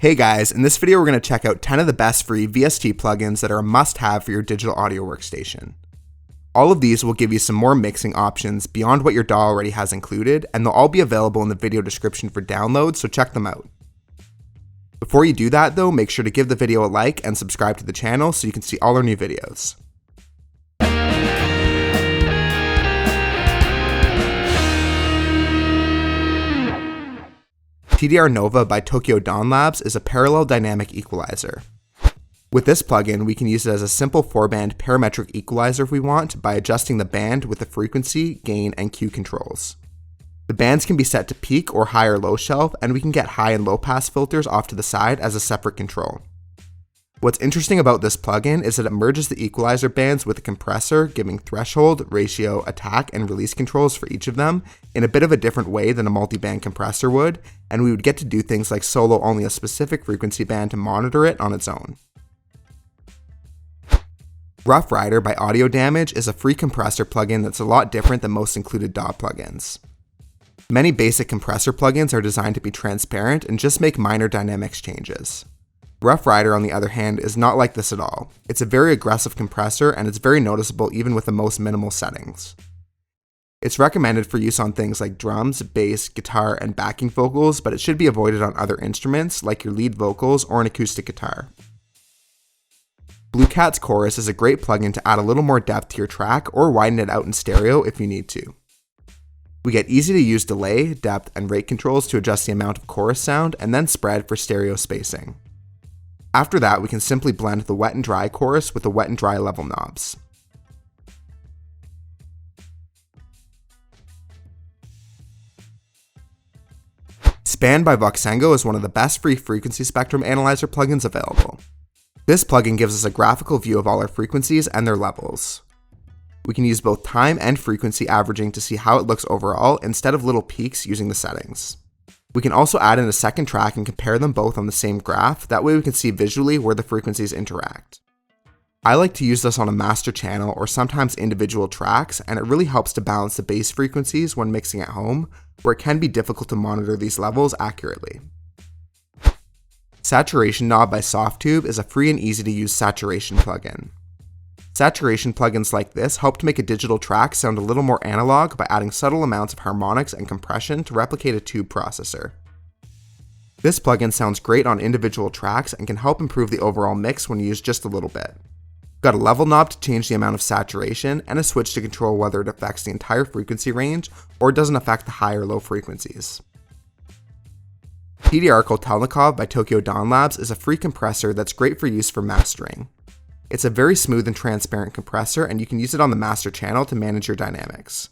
Hey guys, in this video we're going to check out 10 of the best free VST plugins that are a must-have for your digital audio workstation. All of these will give you some more mixing options beyond what your DAW already has included, and they'll all be available in the video description for download, so check them out. Before you do that though, make sure to give the video a like and subscribe to the channel so you can see all our new videos. TDR Nova by Tokyo Dawn Labs is a parallel dynamic equalizer. With this plugin, we can use it as a simple 4-band parametric equalizer if we want by adjusting the band with the frequency, gain, and Q controls. The bands can be set to peak or high or low shelf, and we can get high and low pass filters off to the side as a separate control. What's interesting about this plugin is that it merges the equalizer bands with a compressor, giving threshold, ratio, attack, and release controls for each of them in a bit of a different way than a multi-band compressor would, and we would get to do things like solo only a specific frequency band to monitor it on its own. Rough Rider by Audio Damage is a free compressor plugin that's a lot different than most included DAW plugins. Many basic compressor plugins are designed to be transparent and just make minor dynamics changes. Rough Rider, on the other hand, is not like this at all. It's a very aggressive compressor and it's very noticeable even with the most minimal settings. It's recommended for use on things like drums, bass, guitar, and backing vocals, but it should be avoided on other instruments like your lead vocals or an acoustic guitar. Blue Cat's Chorus is a great plugin to add a little more depth to your track or widen it out in stereo if you need to. We get easy to use delay, depth, and rate controls to adjust the amount of chorus sound and then spread for stereo spacing. After that, we can simply blend the wet and dry chorus with the wet and dry level knobs. Span by Voxengo is one of the best free frequency spectrum analyzer plugins available. This plugin gives us a graphical view of all our frequencies and their levels. We can use both time and frequency averaging to see how it looks overall instead of little peaks using the settings. We can also add in a second track and compare them both on the same graph, that way we can see visually where the frequencies interact. I like to use this on a master channel or sometimes individual tracks, and it really helps to balance the bass frequencies when mixing at home, where it can be difficult to monitor these levels accurately. Saturation Knob by Softube is a free and easy to use saturation plugin. Saturation plugins like this help to make a digital track sound a little more analog by adding subtle amounts of harmonics and compression to replicate a tube processor. This plugin sounds great on individual tracks and can help improve the overall mix when used just a little bit. Got a level knob to change the amount of saturation and a switch to control whether it affects the entire frequency range or doesn't affect the high or low frequencies. TDR Kotelnikov by Tokyo Dawn Labs is a free compressor that's great for use for mastering. It's a very smooth and transparent compressor, and you can use it on the master channel to manage your dynamics.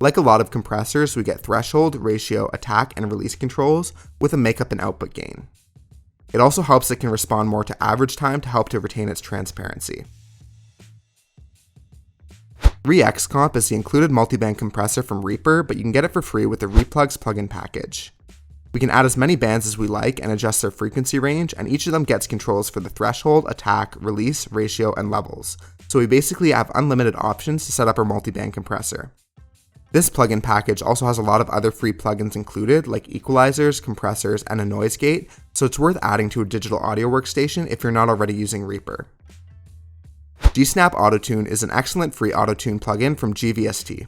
Like a lot of compressors, we get threshold, ratio, attack, and release controls with a makeup and output gain. It also helps it can respond more to average time to help to retain its transparency. ReaxComp is the included multiband compressor from Reaper, but you can get it for free with the Replugs plugin package. We can add as many bands as we like and adjust their frequency range, and each of them gets controls for the threshold, attack, release, ratio, and levels, so we basically have unlimited options to set up our multiband compressor. This plugin package also has a lot of other free plugins included, like equalizers, compressors, and a noise gate, so it's worth adding to a digital audio workstation if you're not already using Reaper. GSnap Autotune is an excellent free Autotune plugin from GVST.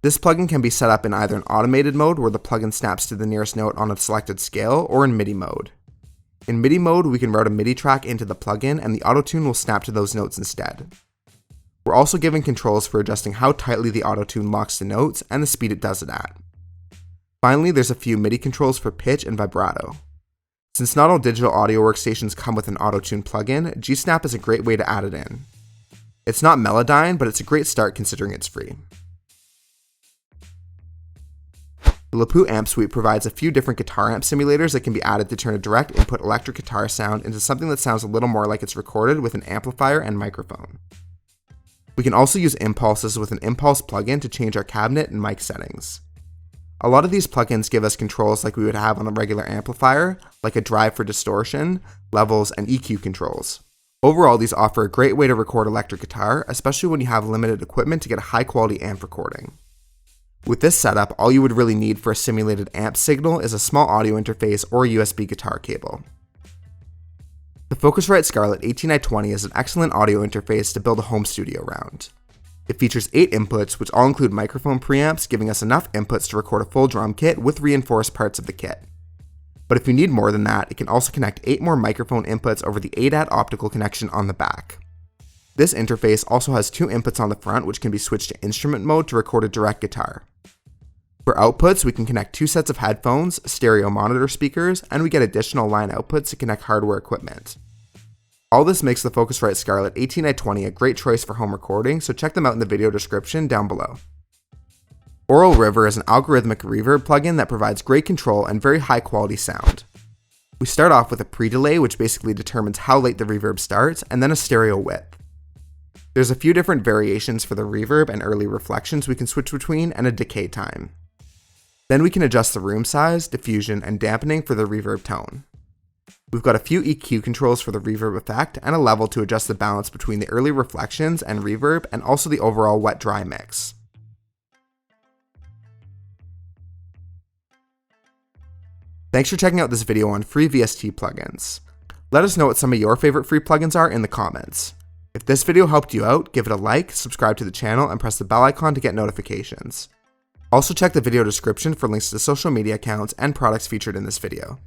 This plugin can be set up in either an automated mode where the plugin snaps to the nearest note on a selected scale, or in MIDI mode. In MIDI mode, we can route a MIDI track into the plugin and the Autotune will snap to those notes instead. We're also given controls for adjusting how tightly the Autotune locks the notes and the speed it does it at. Finally, there's a few MIDI controls for pitch and vibrato. Since not all digital audio workstations come with an Autotune plugin, GSnap is a great way to add it in. It's not Melodyne, but it's a great start considering it's free. The LePou amp suite provides a few different guitar amp simulators that can be added to turn a direct input electric guitar sound into something that sounds a little more like it's recorded with an amplifier and microphone. We can also use impulses with an impulse plugin to change our cabinet and mic settings. A lot of these plugins give us controls like we would have on a regular amplifier, like a drive for distortion, levels, and EQ controls. Overall, these offer a great way to record electric guitar, especially when you have limited equipment to get a high quality amp recording. With this setup, all you would really need for a simulated amp signal is a small audio interface or a USB guitar cable. The Focusrite Scarlett 18i20 is an excellent audio interface to build a home studio around. It features 8 inputs, which all include microphone preamps, giving us enough inputs to record a full drum kit with reinforced parts of the kit. But if you need more than that, it can also connect 8 more microphone inputs over the ADAT optical connection on the back. This interface also has 2 inputs on the front, which can be switched to instrument mode to record a direct guitar. For outputs, we can connect 2 sets of headphones, stereo monitor speakers, and we get additional line outputs to connect hardware equipment. All this makes the Focusrite Scarlett 18i20 a great choice for home recording, so check them out in the video description down below. Oril River is an algorithmic reverb plugin that provides great control and very high quality sound. We start off with a pre-delay, which basically determines how late the reverb starts, and then a stereo width. There's a few different variations for the reverb and early reflections we can switch between, and a decay time. Then we can adjust the room size, diffusion, and dampening for the reverb tone. We've got a few EQ controls for the reverb effect, and a level to adjust the balance between the early reflections and reverb, and also the overall wet-dry mix. Thanks for checking out this video on free VST plugins. Let us know what some of your favorite free plugins are in the comments. If this video helped you out, give it a like, subscribe to the channel, and press the bell icon to get notifications. Also check the video description for links to social media accounts and products featured in this video.